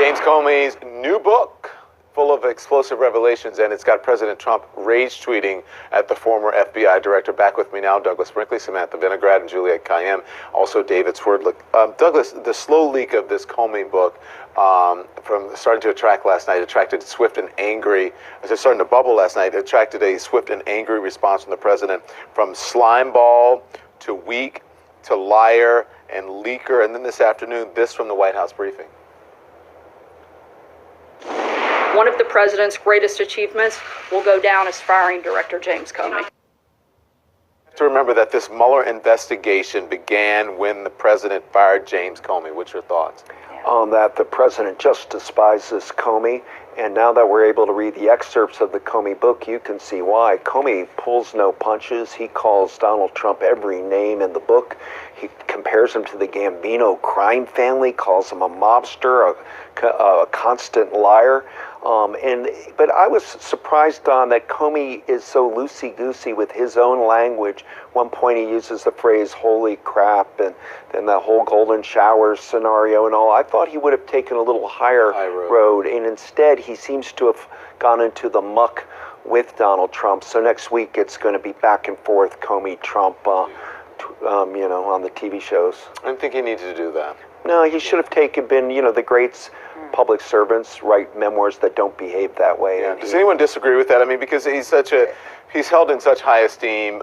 James Comey's new book, full of explosive revelations, and it's got President Trump rage tweeting at the former FBI director. Back with me now, Douglas Brinkley, Samantha Vinograd, and Juliet Kayyem, also David Swerdlick. Douglas, the slow leak of this Comey book, from starting to attract last night, attracted swift and angry, as it's starting to bubble last night, attracted a swift and angry response from the president, from slimeball to weak to liar and leaker, and then this afternoon, this from the White House briefing. One of the president's greatest achievements will go down as firing Director James Comey. To remember that this Mueller investigation began when the president fired James Comey. What's your thoughts? That the president just despises Comey, and now that we're able to read the excerpts of the Comey book, you can see why. Comey pulls no punches. He calls Donald Trump every name in the book. He compares him to the Gambino crime family, calls him a mobster, a constant liar. But I was surprised, Don, that Comey is so loosey-goosey with his own language. One point he uses the phrase, holy crap, and then the whole golden shower scenario and all. I thought he would have taken a little higher road, and instead he seems to have gone into the muck with Donald Trump. So next week it's going to be back and forth, Comey, Trump, on the TV shows. I didn't think he needed to do that. No, he should have been, the greats, public servants write memoirs that don't behave that way. Yeah. Does anyone disagree with that? I mean, because he's held in such high esteem.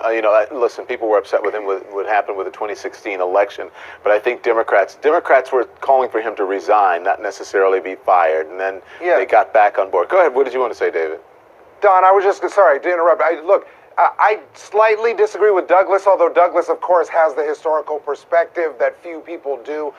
Listen, people were upset with him with what happened with the 2016 election, but I think Democrats were calling for him to resign, not necessarily be fired, and then they got back on board. Go ahead. What did you want to say, David? Don, I was just sorry to interrupt. I slightly disagree with Douglas, although Douglas, of course, has the historical perspective that few people do.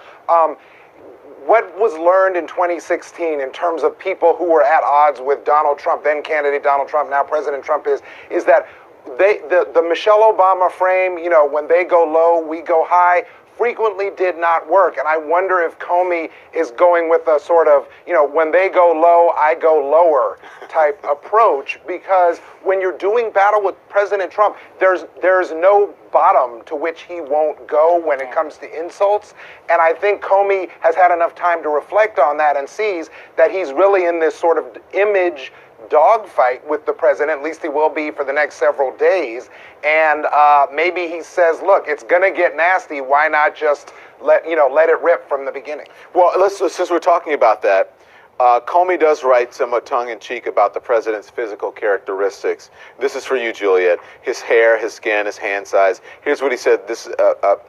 What was learned in 2016 in terms of people who were at odds with Donald Trump, then candidate Donald Trump, now President Trump, is that the Michelle Obama frame, when they go low, we go high, frequently did not work. And I wonder if Comey is going with a sort of, when they go low, I go lower type approach, because when you're doing battle with President Trump, there's no bottom to which he won't go when it comes to insults. And I think Comey has had enough time to reflect on that and sees that he's really in this sort of image dogfight with the president. At least he will be for the next several days. And maybe he says, look, it's going to get nasty. Why not just let it rip from the beginning? Well, since we're talking about that, Comey does write somewhat tongue-in-cheek about the president's physical characteristics. This is for you, Juliet. His hair, his skin, his hand size. Here's what he said.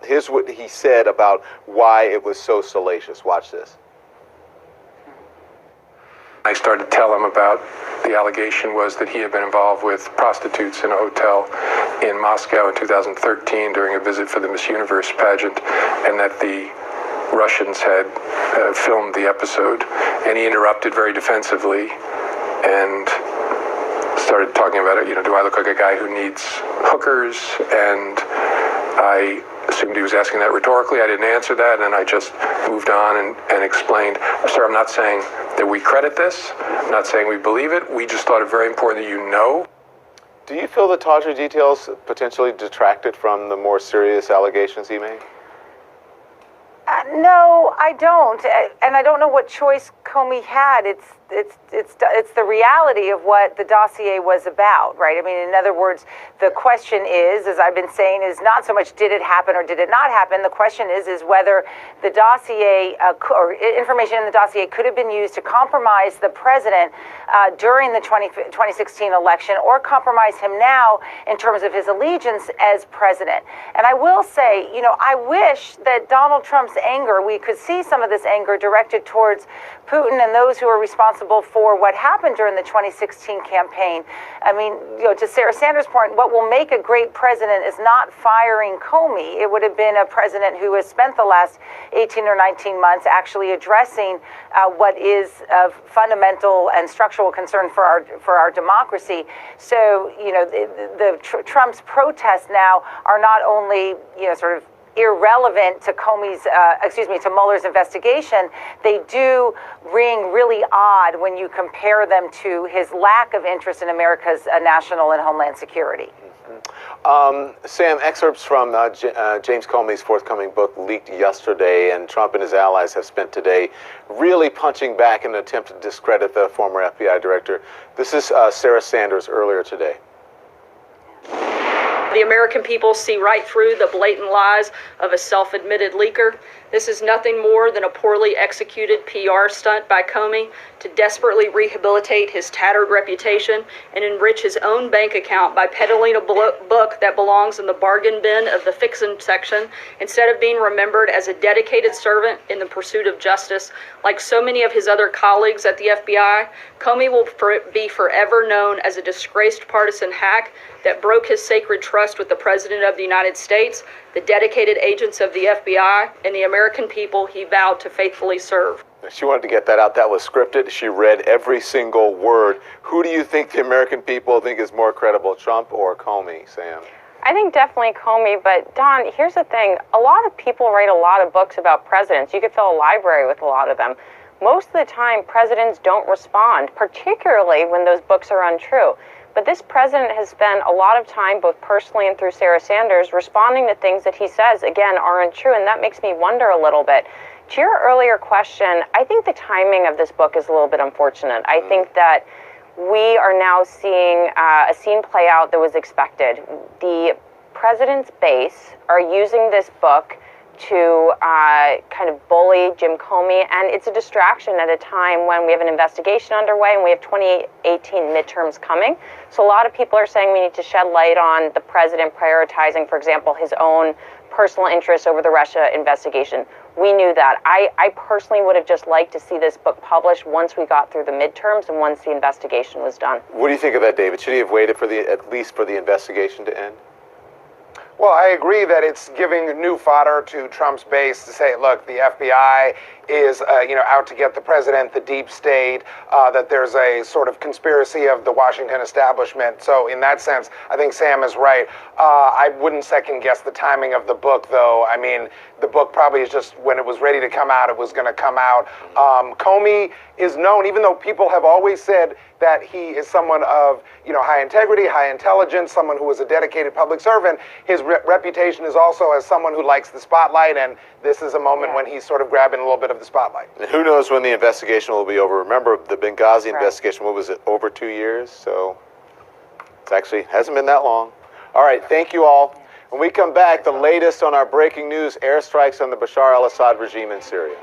Here's what he said about why it was so salacious. Watch this. I started to tell him about the allegation was that he had been involved with prostitutes in a hotel in Moscow in 2013 during a visit for the Miss Universe pageant, and that the Russians had filmed the episode. And he interrupted very defensively and started talking about it. Do I look like a guy who needs hookers? And I assumed he was asking that rhetorically. I didn't answer that, and I just moved on and explained, sir, I'm not saying that we credit this. I'm not saying we believe it. We just thought it very important that you know. Do you feel the Tawdry details potentially detracted from the more serious allegations he made? No, I don't, and I don't know what choice Comey had. It's the reality of what the dossier was about, right? I mean, in other words, the question is, as I've been saying, is not so much did it happen or did it not happen. The question is whether the dossier or information in the dossier could have been used to compromise the president during the 2016 election, or compromise him now in terms of his allegiance as president. And I will say, I wish that Donald Trump's anger, we could see some of this anger directed towards Putin and those who are responsible for what happened during the 2016 campaign. I mean, to Sarah Sanders' point, what will make a great president is not firing Comey. It would have been a president who has spent the last 18 or 19 months actually addressing what is of fundamental and structural concern for our democracy. So, Trump's protests now are not only, sort of irrelevant to to Mueller's investigation, they do ring really odd when you compare them to his lack of interest in America's national and homeland security. Sam, excerpts from James Comey's forthcoming book leaked yesterday, and Trump and his allies have spent today really punching back in an attempt to discredit the former FBI director. This is Sarah Sanders earlier today. The American people see right through the blatant lies of a self-admitted leaker. This is nothing more than a poorly executed PR stunt by Comey to desperately rehabilitate his tattered reputation and enrich his own bank account by peddling a book that belongs in the bargain bin of the fiction section instead of being remembered as a dedicated servant in the pursuit of justice. Like so many of his other colleagues at the FBI, Comey will be forever known as a disgraced partisan hack that broke his sacred trust with the President of the United States, the dedicated agents of the FBI, and the American people he vowed to faithfully serve. She wanted to get that out. That was scripted. She read every single word. Who do you think the American people think is more credible, Trump or Comey, Sam? I think definitely Comey, but Don, here's the thing. A lot of people write a lot of books about presidents. You could fill a library with a lot of them. Most of the time, presidents don't respond, particularly when those books are untrue. But this president has spent a lot of time, both personally and through Sarah Sanders, responding to things that he says, again, aren't true, and that makes me wonder a little bit. To your earlier question, I think the timing of this book is a little bit unfortunate. I think that we are now seeing a scene play out that was expected. The president's base are using this book to kind of bully Jim Comey, and it's a distraction at a time when we have an investigation underway and we have 2018 midterms coming. So a lot of people are saying we need to shed light on the president prioritizing, for example, his own personal interests over the Russia investigation. We knew that. I personally would have just liked to see this book published once we got through the midterms and once the investigation was done. What do you think of that, David? Should he have waited for at least for the investigation to end? Well, I agree that it's giving new fodder to Trump's base to say, look, the FBI is, out to get the president, the deep state, that there's a sort of conspiracy of the Washington establishment. So in that sense, I think Sam is right. I wouldn't second guess the timing of the book, though. I mean, the book probably is just when it was ready to come out, it was going to come out. Comey is known, even though people have always said that he is someone of, high integrity, high intelligence, someone who is a dedicated public servant. His reputation is also as someone who likes the spotlight, and this is a moment when he's sort of grabbing a little bit of the spotlight. And who knows when the investigation will be over? Remember the Benghazi investigation, what was it, over 2 years? So it's actually hasn't been that long. All right, thank you all. When we come back, the latest on our breaking news, airstrikes on the Bashar al-Assad regime in Syria.